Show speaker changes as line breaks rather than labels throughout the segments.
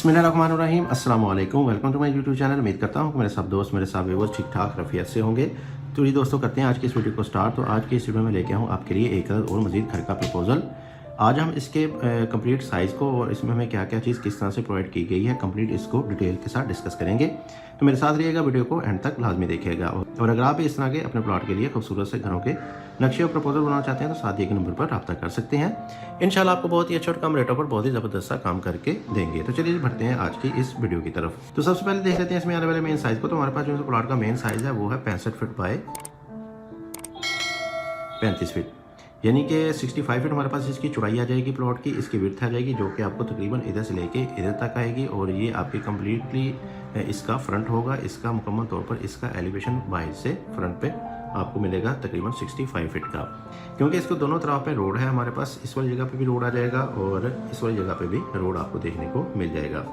बिस्मिल्लाहिर्रहमानिर्रहीम अस्सलाम वालेकुम। Welcome to my YouTube channel. उम्मीद करता हूँ कि मेरे सब दोस्त मेरे साथ व्यूअर्स ठीक ठाक रफियत से होंगे। तो ये दोस्तों करते हैं आज की इस वीडियो को स्टार्ट। तो आज की इस वीडियो में लेके आऊँ आपके लिए एक और मज़ीद घर का प्रपोजल। आज हम इसके कंप्लीट साइज़ को और इसमें हमें क्या क्या चीज़ किस तरह से प्रोवाइड की गई है कंप्लीट इसको डिटेल के साथ डिस्कस करेंगे। तो मेरे साथ रहिएगा, वीडियो को एंड तक लाजमी देखिएगा। और अगर आप भी इस तरह के अपने प्लॉट के लिए खूबसूरत से घरों के नक्शे और प्रपोजल बनाना चाहते हैं तो साथ ही के नंबर पर रब्ता कर सकते हैं। इंशाल्लाह आपको बहुत ही अच्छा और कम रेटों पर बहुत ही ज़बरदस्त सा काम करके देंगे। तो चलिए बढ़ते हैं आज की इस वीडियो की तरफ। तो सबसे पहले देख लेते हैं इसमें आने वाले मेन साइज़ को। तो हमारे पास जो प्लॉट का मेन साइज़ है वो है 65 फीट बाय 35 फीट, यानी कि 65 फीट हमारे पास इसकी चौड़ाई आ जाएगी प्लॉट की। इसकी विड्थ आ जाएगी जो कि आपको तकरीबन इधर से लेके इधर तक आएगी। और ये आपकी कम्प्लीटली इसका फ्रंट होगा। इसका मुकम्मल तौर पर इसका एलिवेशन बाहर से फ्रंट पे आपको मिलेगा तकरीबन 65 फीट का, क्योंकि इसको दोनों तरफ पे रोड है हमारे पास। इस वाली जगह पे भी रोड आ जाएगा और इस वाली जगह पे भी रोड आपको देखने को मिल जाएगा।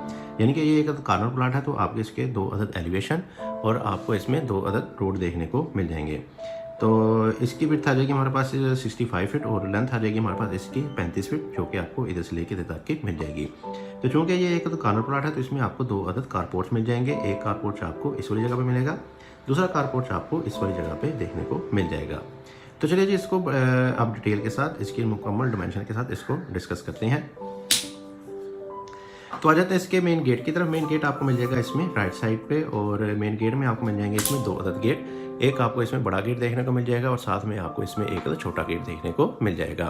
यानी कि ये एक कॉर्नर प्लॉट है तो आपके इसके 2 अदद एलिवेशन और आपको इसमें 2 अदद रोड देखने को मिल जाएंगे। तो इसकी विड्थ आ जाएगी हमारे पास 65 फीट और लेंथ आ जाएगी हमारे पास इसकी 35 फीट, जो कि आपको इधर से लेके इधर तक की मिल जाएगी। तो चूँकि ये एक कॉर्नर प्लॉट है तो इसमें आपको 2 अदद कारपोर्ट्स मिल जाएंगे। एक कारपोर्ट आपको इस वाली जगह पे मिलेगा, दूसरा कारपोर्ट आपको इस वाली जगह पे देखने को मिल जाएगा। तो चलिए जी इसको अब डिटेल के साथ इसकी मुकम्मल डिमेंशन के साथ इसको डिस्कस करते हैं। तो आ जाते हैं इसके मेन गेट की तरफ। मेन गेट आपको मिल जाएगा इसमें राइट साइड पे और मेन गेट में आपको मिल जाएंगे इसमें 2 अदद गेट। एक आपको इसमें बड़ा गेट देखने को मिल जाएगा और साथ में आपको इसमें एक अदद छोटा गेट देखने को मिल जाएगा।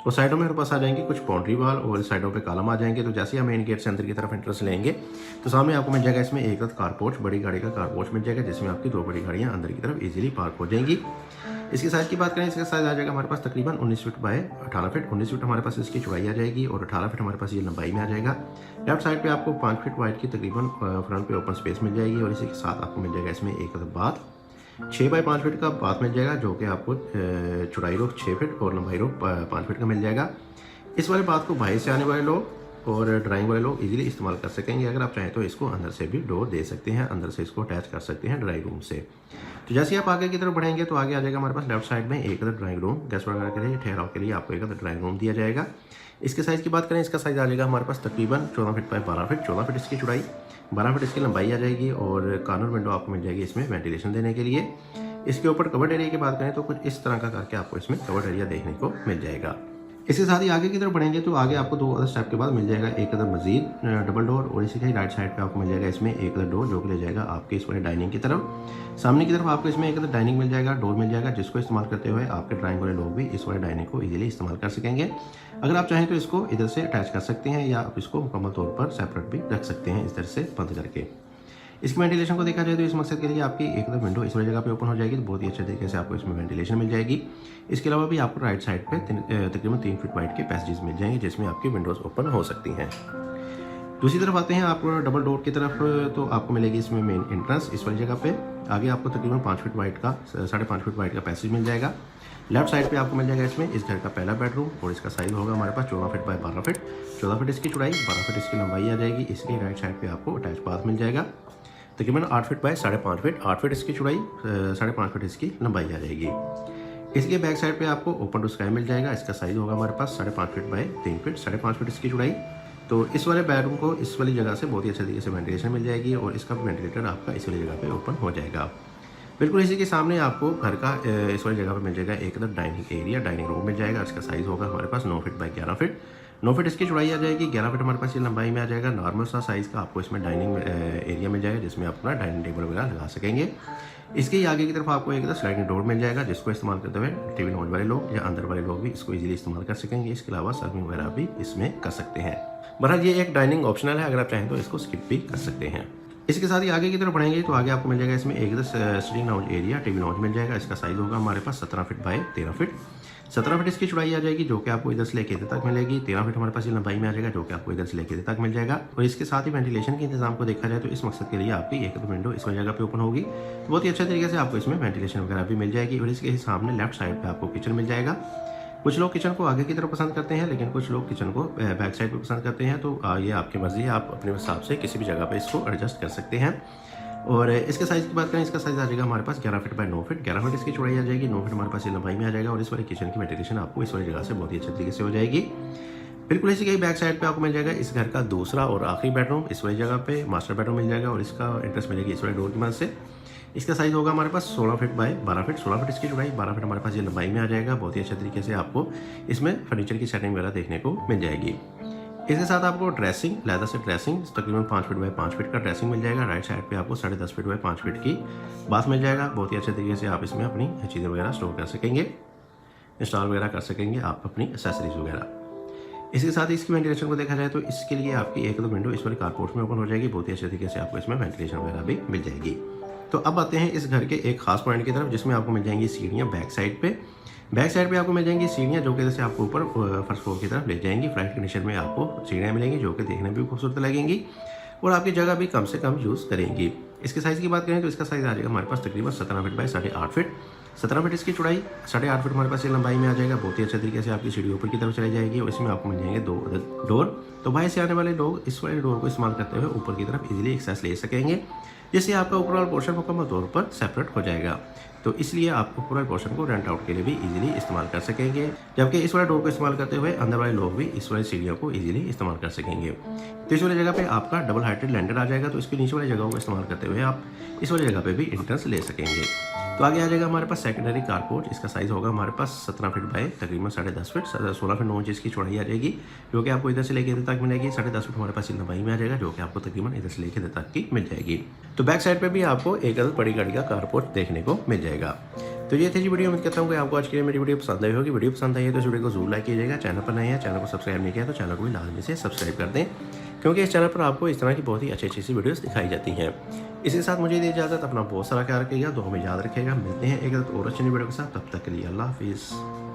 और साइडों में हमारे पास आ जाएंगे कुछ बाउंड्री वाल और साइडों पे कॉलम आ जाएंगे। तो जैसे ही हम मेन गेट से अंदर की तरफ एंट्रेंस लेंगे तो सामने आपको मिल जाएगा इसमें एक अदद कारपोर्च, बड़ी गाड़ी का कारपोर्च मिल जाएगा जिसमें आपकी 2 बड़ी गाड़ियाँ अंदर की तरफ ईजिली पार्क हो जाएंगी। इसकी साइज़ की बात करें, इसका साइज़ आ जाएगा हमारे पास तकरीबन 19 फीट बाय 18 फीट। 19 फीट हमारे पास इसकी चौड़ाई आ जाएगी और 18 फीट हमारे पास ये लंबाई में आ जाएगा। लेफ्ट साइड पे आपको 5 फीट वाइड की तकरीबन फ्रंट पे ओपन स्पेस मिल जाएगी और इसी के साथ आपको मिल जाएगा इसमें एक अदद बाथ। 6 बाय 5 फीट का बाथ मिल जाएगा जो कि आपको चौड़ाई रोक 6 फीट और लंबाई रोक 5 फीट का मिल जाएगा। इस वाले बाथ को बाहर से आने वाले लोग और ड्राइंग वाले लोग इजीली इस्तेमाल कर सकेंगे। अगर आप चाहें तो इसको अंदर से भी डोर दे सकते हैं, अंदर से इसको अटैच कर सकते हैं ड्राइंग रूम से। तो जैसे आप आगे की तरफ बढ़ेंगे तो आगे आ जाएगा हमारे पास लेफ्ट साइड में एक अदर ड्राइंग रूम। गेस्ट वगैरह के लिए ठहराव के लिए आपको एक अदर ड्राइंग रूम दिया जाएगा। इसके साइज़ की बात करें, इसका साइज़ आ जाएगा हमारे पास तकरीबन 14 फीट बाय 12 फीट। 14 फीट इसकी चौड़ाई, 12 फीट इसकी लंबाई आ जाएगी और कॉर्नर विंडो आपको मिल जाएगी इसमें वेंटिलेशन देने के लिए। इसके ऊपर कवर्ड एरिया की बात करें तो कुछ इस तरह का करके आपको इसमें कवर्ड एरिया देखने को मिल जाएगा। इसके साथ ही आगे की तरफ बढ़ेंगे तो आगे आपको 2 अदर स्टेप के बाद मिल जाएगा एक अदर मजीद डबल डोर और इसी के राइट साइड पे आपको मिल जाएगा इसमें एक अदर डोर जो कि ले जाएगा आपके इस वाले डाइनिंग की तरफ। सामने की तरफ आपको इसमें एक अदर डाइनिंग मिल जाएगा, डोर मिल जाएगा जिसको इस्तेमाल करते हुए आपके ड्राइंग वाले लोग भी इस वाले डाइनिंग को इजीली इस्तेमाल कर सकेंगे। अगर आप चाहें तो इसको इधर से अटैच कर सकते हैं या आप इसको मुकम्मल तौर पर सेपरेट भी रख सकते हैं इस तरह से बंद करके। इसकी वेंटिलेशन को देखा जाए तो इस मकसद के लिए आपकी एक अदर विंडो इस वाली जगह पे ओपन हो जाएगी तो बहुत ही अच्छे तरीके से आपको इसमें वेंटिलेशन मिल जाएगी। इसके अलावा भी आपको राइट साइड पे तकरीबन 3 फीट वाइड के पैसेजेस मिल जाएंगे जिसमें आपकी विंडोज़ ओपन हो सकती हैं। दूसरी तरफ आते हैं आपको डबल डोर की तरफ तो आपको मिलेगी इसमें मेन एंट्रेंस इस वाली जगह पे। आगे आपको तकरीबन 5 फीट वाइड का 5.5 फीट वाइड का पैसेज मिल जाएगा। लेफ्ट साइड पे आपको मिल जाएगा इसमें इस घर का पहला बेडरूम और इसका साइज होगा हमारे पास 14 फीट बाय 12 फीट। 14 फीट इसकी चौड़ाई, 12 फीट इसकी लंबाई आ जाएगी। इसके राइट साइड पे आपको अटैच बाथ मिल जाएगा तकरीबन 8 फीट बाय 5.5 फीट। 8 फीट इसकी चौड़ाई, 5.5 फीट इसकी लंबाई आ जाएगी। इसके बैक साइड पे आपको ओपन टू स्काई मिल जाएगा। इसका साइज होगा हमारे पास 5.5 फीट बाय 3 फीट। 5.5 फीट इसकी चौड़ाई। तो इस वाले बेडरूम को इस वाली जगह से बहुत ही अच्छे तरीके से वेंटिलेशन मिल जाएगी और इसका वेंटिलेटर आपका इस वाली जगह पे ओपन हो जाएगा। बिल्कुल इसी के सामने आपको घर का इस वाली जगह पे मिल जाएगा एक other dining area, dining room मिल जाएगा। इसका साइज होगा हमारे पास 9 फीट बाय 11 फीट। 9 फीट इसकी चौड़ाई आ जाएगी, 11 फीट हमारे पास ये लंबाई में आ जाएगा। नॉर्मल सा साइज़ का आपको इसमें डाइनिंग एरिया मिल जाएगा जिसमें आप अपना डाइनिंग टेबल वगैरह लगा सकेंगे। इसके ही आगे की तरफ आपको एक स्लाइडिंग डोर मिल जाएगा जिसको इस्तेमाल करते हुए टीवी लॉन्च वाले लोग या अंदर वाले लोग भी इसको इजीली इस्तेमाल कर सकेंगे। इसके अलावा सर्विंग वगैरह भी इसमें कर सकते हैं। बहरहाल ये एक डाइनिंग ऑप्शनल है, अगर आप चाहें तो इसको स्किप भी कर सकते हैं। इसके साथ ही आगे की तरफ बढ़ेंगे तो आगे आपको मिल जाएगा इसमें एक sitting lounge area, TV lounge मिल जाएगा। इसका साइज होगा हमारे पास 17 फीट बाय 13 फीट। 17 फीट इसकी चौड़ाई आ जाएगी जो कि आपको इधर से लेके इधर तक मिलेगी। 13 फीट हमारे पास ये लंबाई में आ जाएगा जो कि आपको इधर से लेके इधर तक मिल जाएगा। और इसके साथ ही वेंटिलेशन के इंतजाम को देखा जाए तो इस मकसद के लिए आपकी एक विंडो इस वाली जगह पे ओपन होगी तो बहुत ही अच्छे तरीके से आपको इसमें वेंटिलेशन वगैरह भी मिल जाएगी। और इसके सामने लेफ्ट साइड पे आपको किचन मिल जाएगा। कुछ लोग किचन को आगे की तरफ पसंद करते हैं लेकिन कुछ लोग किचन को बैक साइड पे पसंद करते हैं। तो ये आपकी मर्जी है, आप अपने हिसाब से किसी भी जगह पे इसको एडजस्ट कर सकते हैं। और इसके साइज़ की बात करें, इसका साइज़ आ जाएगा हमारे पास 11 फीट बाय 9 फीट। 11 फीट इसकी चौड़ाई आ जाएगी, 9 फीट हमारे पास ये लंबाई में आ जाएगा। और इस वाले किचन की वेंटिलेशन आपको इस वाली जगह से बहुत ही अच्छे तरीके से हो जाएगी। बिल्कुल इसी के बैक साइड पे आपको मिल जाएगा इस घर का दूसरा और आखिरी बेडरूम। इस वाली जगह पे मास्टर बेडरूम मिल जाएगा और इसका एंट्रेंस मिलेगी इस वाले डोर की मदद से। इसका साइज़ होगा हमारे पास 16 फीट बाय 12 फीट। 16 फीट इसकी चौड़ाई, 12 फीट हमारे पास ये लंबाई में आ जाएगा। बहुत ही अच्छे तरीके से आपको इसमें फर्नीचर की सेटिंग वगैरह देखने को मिल जाएगी। इसके साथ आपको ड्रेसिंग, लेदर से ड्रेसिंग तकरीबन 5 फीट बाय 5 फीट का ड्रेसिंग मिल जाएगा। राइट साइड पे आपको 10.5 फीट बाय 5 फीट की बाथ मिल जाएगा। बहुत ही अच्छे तरीके से आप इसमें अपनी चीज़ें वगैरह स्टोर कर सकेंगे, इंस्टॉल वगैरह कर सकेंगे आप अपनी एक्सेसरीज वगैरह। इसके साथ इसकी वेंटिलेशन को देखा जाए तो इसके लिए आपकी एक दो विंडो इस वाले कारपोर्ट में ओपन हो जाएगी। बहुत ही अच्छे तरीके से आपको इसमें वेंटिलेशन वगैरह भी मिल जाएगी। तो अब आते हैं इस घर के एक खास पॉइंट की तरफ, जिसमें आपको मिल जाएंगी सीढ़ियाँ बैक साइड पे। बैक साइड पे आपको मिल जाएंगी सीढ़ियाँ जो कि जैसे आपको ऊपर फर्स्ट फ्लोर की तरफ ले जाएंगी। फ्लैट कंडीशन में आपको सीढ़ियाँ मिलेंगी जो कि देखने में भी खूबसूरत लगेंगी और आपकी जगह भी कम से कम यूज़ करेंगी। इसके साइज़ की बात करें तो इसका साइज़ आ जाएगा हमारे पास तकरीबन 17 फीट बाय 8.5 फीट। 17 फीट इसकी चौड़ाई, 8.5 फीट हमारे पास ये लंबाई में आ जाएगा। बहुत ही अच्छे तरीके से आपकी सीढ़ी ऊपर की तरफ चली जाएगी और इसमें आपको मिल जाएंगे 2 डोर। तो बाहर से आने वाले लोग इस वाले डोर को इस्तेमाल करते हुए ऊपर की तरफ इजीली एक्सेस ले सकेंगे, जिससे आपका ऊपर वाला पोर्शन मुकम्मल तौर पर सेपरेट हो जाएगा। तो इसलिए आप ऊपर वाले पोर्शन को रेंट आउट के लिए भी इजीली इस्तेमाल कर सकेंगे, जबकि इस वाले डोर को इस्तेमाल करते हुए अंदर वाले लोग भी इस वाली सीढ़ियों को इजीली इस्तेमाल कर सकेंगे। तो इस वाली जगह पे आपका डबल हाइटेड लैंडर आ जाएगा। तो इसके नीचे वाली जगहों को इस्तेमाल करते हुए आप इस वाली जगह पे भी एंट्रेंस ले सकेंगे। तो आगे आ जाएगा हमारे पास सेकेंडरी कारपोर्ट। इसका साइज़ होगा हमारे पास 17 फीट बाय तकरीबन 10.5 फीट, 16 फीट 9 इंच इसकी चौड़ाई आ जाएगी, जो कि आपको इधर से लेके इधर तक मिलेगी। 10.5 फीट हमारे पास लंबाई में आ जाएगा, जो कि आपको तकरीबन इधर से लेके इधर तक की मिल जाएगी। तो बैक साइड पे भी आपको एक अलग बड़ी गाड़ी का कारपोर्ट देखने को मिल जाएगा। तो ये थी जी वीडियो। उम्मीद करता हूँ कि आपको आज की मेरी वीडियो पसंद आई होगी। वीडियो पसंद आई है तो इस वीडियो को जरूर लाइक कीजिएगा। चैनल पर नए हैं, चैनल को सब्सक्राइब नहीं किया तो चैनल को भी लाजमी से सब्सक्राइब कर दें, क्योंकि इस चैनल पर आपको इस तरह की बहुत ही अच्छी सी वीडियोस दिखाई जाती हैं। इसके साथ मुझे दी इजाज़त। अपना बहुत सारा ख्याल रखिएगा, तो हमें याद रखिएगा। मिलते हैं एक और अच्छी वीडियो के साथ। तब तक के लिए अल्लाह हाफिज़।